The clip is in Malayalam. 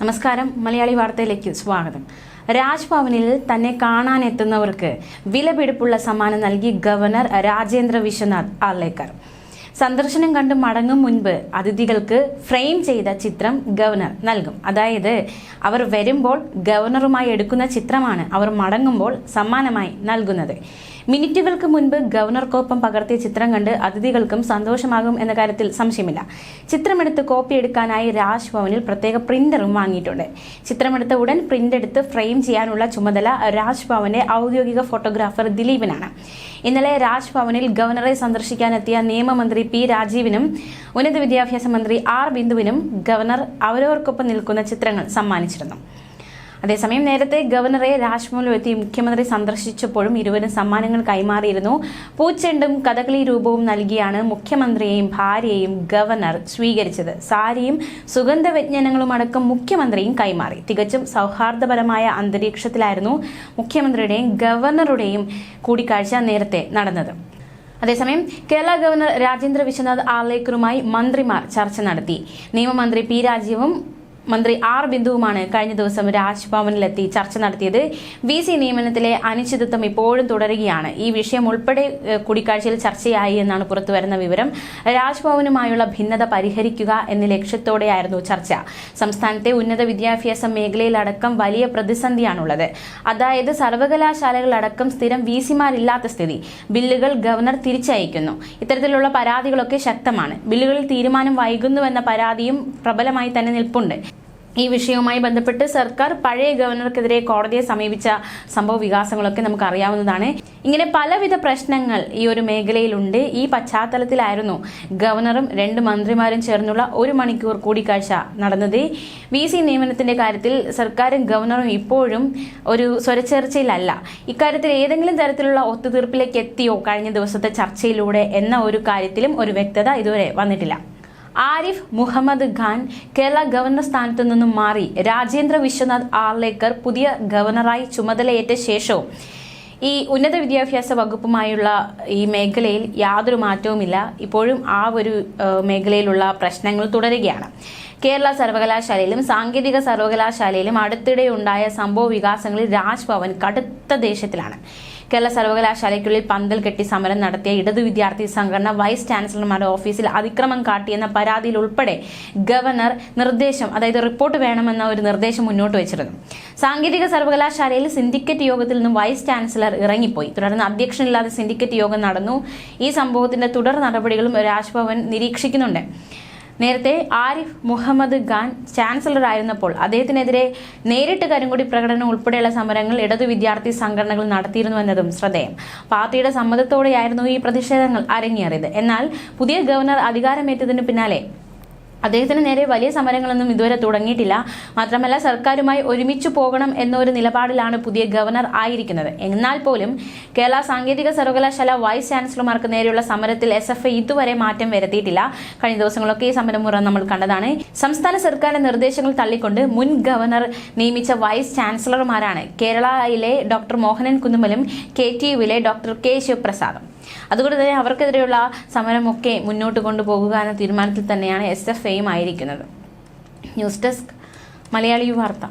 നമസ്കാരം, മലയാളി വാർത്തയിലേക്ക് സ്വാഗതം. രാജ്ഭവനിൽ തന്നെ കാണാനെത്തുന്നവർക്ക് വിലപിടിപ്പുള്ള സമ്മാനം നൽകി ഗവർണർ രാജേന്ദ്ര വിശ്വനാഥ് ആർലേക്കർ. സന്ദർശനം കണ്ട് മടങ്ങും മുൻപ് അതിഥികൾക്ക് ഫ്രെയിം ചെയ്ത ചിത്രം ഗവർണർ നൽകും. അതായത് അവർ വരുമ്പോൾ ഗവർണറുമായി എടുക്കുന്ന ചിത്രമാണ് അവർ മടങ്ങുമ്പോൾ സമ്മാനമായി നൽകുന്നത്. മിനിറ്റുകൾക്ക് മുൻപ് ഗവർണർക്കൊപ്പം പകർത്തിയ ചിത്രം കണ്ട് അതിഥികൾക്കും സന്തോഷമാകും എന്ന കാര്യത്തിൽ സംശയമില്ല. ചിത്രമെടുത്ത് കോപ്പി എടുക്കാനായി രാജ്ഭവനിൽ പ്രത്യേക പ്രിന്ററും വാങ്ങിയിട്ടുണ്ട്. ചിത്രമെടുത്ത ഉടൻ പ്രിന്റ് എടുത്ത് ഫ്രെയിം ചെയ്യാനുള്ള ചുമതല രാജ്ഭവന്റെ ഔദ്യോഗിക ഫോട്ടോഗ്രാഫർ ദിലീപിനാണ്. ഇന്നലെ രാജ്ഭവനിൽ ഗവർണറെ സന്ദർശിക്കാനെത്തിയ നിയമമന്ത്രി പി രാജീവിനും ഉന്നത വിദ്യാഭ്യാസ മന്ത്രി ആർ ബിന്ദുവിനും ഗവർണർ അവരവർക്കൊപ്പം നിൽക്കുന്ന ചിത്രങ്ങൾ സമ്മാനിച്ചിരുന്നു. അതേസമയം നേരത്തെ ഗവർണറെ രാജ്ഭവനിൽ എത്തി മുഖ്യമന്ത്രി സന്ദർശിച്ചപ്പോഴും ഇരുവരും സമ്മാനങ്ങൾ കൈമാറിയിരുന്നു. പൂച്ചെണ്ടും കഥകളി രൂപവും നൽകിയാണ് മുഖ്യമന്ത്രിയെയും ഭാര്യയെയും ഗവർണർ സ്വീകരിച്ചത്. സാരിയും സുഗന്ധവ്യഞ്ജനങ്ങളും അടക്കം മുഖ്യമന്ത്രിയും കൈമാറി. തികച്ചും സൗഹാർദ്ദപരമായ അന്തരീക്ഷത്തിലായിരുന്നു മുഖ്യമന്ത്രിയുടെയും ഗവർണറുടെയും കൂടിക്കാഴ്ച നേരത്തെ നടന്നത്. അതേസമയം കേരള ഗവർണർ രാജേന്ദ്ര വിശ്വനാഥ് ആർലേക്കറുമായി മന്ത്രിമാർ ചർച്ച നടത്തി. നിയമമന്ത്രി പി രാജീവും മന്ത്രി ആർ ബിന്ദുവുമാണ് കഴിഞ്ഞ ദിവസം രാജ്ഭവനിലെത്തി ചർച്ച നടത്തിയത്. VC നിയമനത്തിലെ അനിശ്ചിതത്വം ഇപ്പോഴും തുടരുകയാണ്. ഈ വിഷയം ഉൾപ്പെടെ കൂടിക്കാഴ്ചയിൽ ചർച്ചയായി എന്നാണ് പുറത്തുവരുന്ന വിവരം. രാജ്ഭവനുമായുള്ള ഭിന്നത പരിഹരിക്കുക എന്ന ലക്ഷ്യത്തോടെയായിരുന്നു ചർച്ച. സംസ്ഥാനത്തെ ഉന്നത വിദ്യാഭ്യാസ മേഖലയിലടക്കം വലിയ പ്രതിസന്ധിയാണുള്ളത്. അതായത് സർവകലാശാലകളടക്കം സ്ഥിരം VCമാരില്ലാത്ത സ്ഥിതി. ബില്ലുകൾ ഗവർണർ തിരിച്ചയക്കുന്നു. ഇത്തരത്തിലുള്ള പരാതികളൊക്കെ ശക്തമാണ്. ബില്ലുകളിൽ തീരുമാനം വൈകുന്നുവെന്ന പരാതിയും പ്രബലമായി തന്നെ നിൽപ്പുണ്ട്. ഈ വിഷയവുമായി ബന്ധപ്പെട്ട് സർക്കാർ പഴയ ഗവർണർക്കെതിരെ കോടതിയെ സമീപിച്ച സംഭവ വികാസങ്ങളൊക്കെ നമുക്ക് അറിയാവുന്നതാണ്. ഇങ്ങനെ പലവിധ പ്രശ്നങ്ങൾ ഈ ഒരു മേഖലയിലുണ്ട്. ഈ പശ്ചാത്തലത്തിലായിരുന്നു ഗവർണറും 2 മന്ത്രിമാരും ചേർന്നുള്ള 1 മണിക്കൂർ കൂടിക്കാഴ്ച നടന്നത്. VC നിയമനത്തിന്റെ കാര്യത്തിൽ സർക്കാരും ഗവർണറും ഇപ്പോഴും ഒരു സ്വരച്ചേർച്ചയിലല്ല. ഇക്കാര്യത്തിൽ ഏതെങ്കിലും തരത്തിലുള്ള ഒത്തുതീർപ്പിലേക്ക് എത്തിയോ കഴിഞ്ഞ ദിവസത്തെ ചർച്ചയിലൂടെ എന്ന ഒരു കാര്യത്തിലും ഒരു വ്യക്തത ഇതുവരെ വന്നിട്ടില്ല. ആരിഫ് മുഹമ്മദ് ഖാൻ കേരള ഗവർണർ സ്ഥാനത്തു നിന്നും മാറി രാജേന്ദ്ര വിശ്വനാഥ് ആർലേക്കർ പുതിയ ഗവർണറായി ചുമതലയേറ്റ ശേഷവും ഈ ഉന്നത വിദ്യാഭ്യാസ വകുപ്പുമായുള്ള ഈ മേഖലയിൽ യാതൊരു മാറ്റവുമില്ല. ഇപ്പോഴും ആ ഒരു മേഖലയിലുള്ള പ്രശ്നങ്ങൾ തുടരുകയാണ്. കേരള സർവകലാശാലയിലും സാങ്കേതിക സർവകലാശാലയിലും അടുത്തിടെ ഉണ്ടായ സംഭവ വികാസങ്ങളിൽ രാജ്ഭവൻ കടുത്ത ദേഷ്യത്തിലാണ്. കേരള സർവകലാശാലയ്ക്കുള്ളിൽ പന്തൽ കെട്ടി സമരം നടത്തിയ ഇടതു വിദ്യാർത്ഥി സംഘടന വൈസ് ചാൻസലർമാരുടെ ഓഫീസിൽ അതിക്രമം കാട്ടിയെന്ന പരാതിയിൽ ഉൾപ്പെടെ ഗവർണർ നിർദ്ദേശം, അതായത് റിപ്പോർട്ട് വേണമെന്ന ഒരു നിർദ്ദേശം മുന്നോട്ട് വെച്ചിരുന്നു. സാങ്കേതിക സർവകലാശാലയിൽ സിൻഡിക്കേറ്റ് യോഗത്തിൽ നിന്നും വൈസ് ചാൻസലർ ഇറങ്ങിപ്പോയി. തുടർന്ന് അധ്യക്ഷനില്ലാതെ സിൻഡിക്കേറ്റ് യോഗം നടന്നു. ഈ സംഭവത്തിന്റെ തുടർ നടപടികളും രാജ്ഭവൻ നിരീക്ഷിക്കുന്നുണ്ട്. നേരത്തെ ആരിഫ് മുഹമ്മദ് ഖാൻ ചാൻസലറായിരുന്നപ്പോൾ അദ്ദേഹത്തിനെതിരെ നേരിട്ട് കരിങ്കൊടി പ്രകടനം ഉൾപ്പെടെയുള്ള സമരങ്ങൾ ഇടതു വിദ്യാർത്ഥി സംഘടനകൾ നടത്തിയിരുന്നുവെന്നതും ശ്രദ്ധേയം. പാർട്ടിയുടെ സമ്മതത്തോടെയായിരുന്നു ഈ പ്രതിഷേധങ്ങൾ അരങ്ങേറിയത്. എന്നാൽ പുതിയ ഗവർണർ അധികാരമേറ്റതിന് പിന്നാലെ അദ്ദേഹത്തിന് നേരെ വലിയ സമരങ്ങളൊന്നും ഇതുവരെ തുടങ്ങിയിട്ടില്ല. മാത്രമല്ല സർക്കാരുമായി ഒരുമിച്ചു പോകണം എന്നൊരു നിലപാടിലാണ് പുതിയ ഗവർണർ ആയിരിക്കുന്നത്. എന്നാൽ പോലും കേരള സാങ്കേതിക സർവകലാശാല വൈസ് ചാൻസലർമാർക്ക് നേരെയുള്ള സമരത്തിൽ SFI ഇതുവരെ മാറ്റം വരുത്തിയിട്ടില്ല. കഴിഞ്ഞ ദിവസങ്ങളൊക്കെ ഈ സമരമുറ നമ്മൾ കണ്ടതാണ്. സംസ്ഥാന സർക്കാരിന്റെ നിർദ്ദേശങ്ങൾ തള്ളിക്കൊണ്ട് മുൻ ഗവർണർ നിയമിച്ച വൈസ് ചാൻസലർമാരാണ് കേരളയിലെ ഡോക്ടർ മോഹനൻ കുന്നുമലും KTUവിലെ ഡോക്ടർ K ശിവപ്രസാദും. അതുകൊണ്ട് തന്നെ അവർക്കെതിരെയുള്ള സമരമൊക്കെ മുന്നോട്ട് കൊണ്ടുപോകുക എന്ന തീരുമാനത്തിൽ തന്നെയാണ് SFIയും ആയിരിക്കുന്നത്. ന്യൂസ് ഡെസ്ക്, മലയാളി വാർത്ത.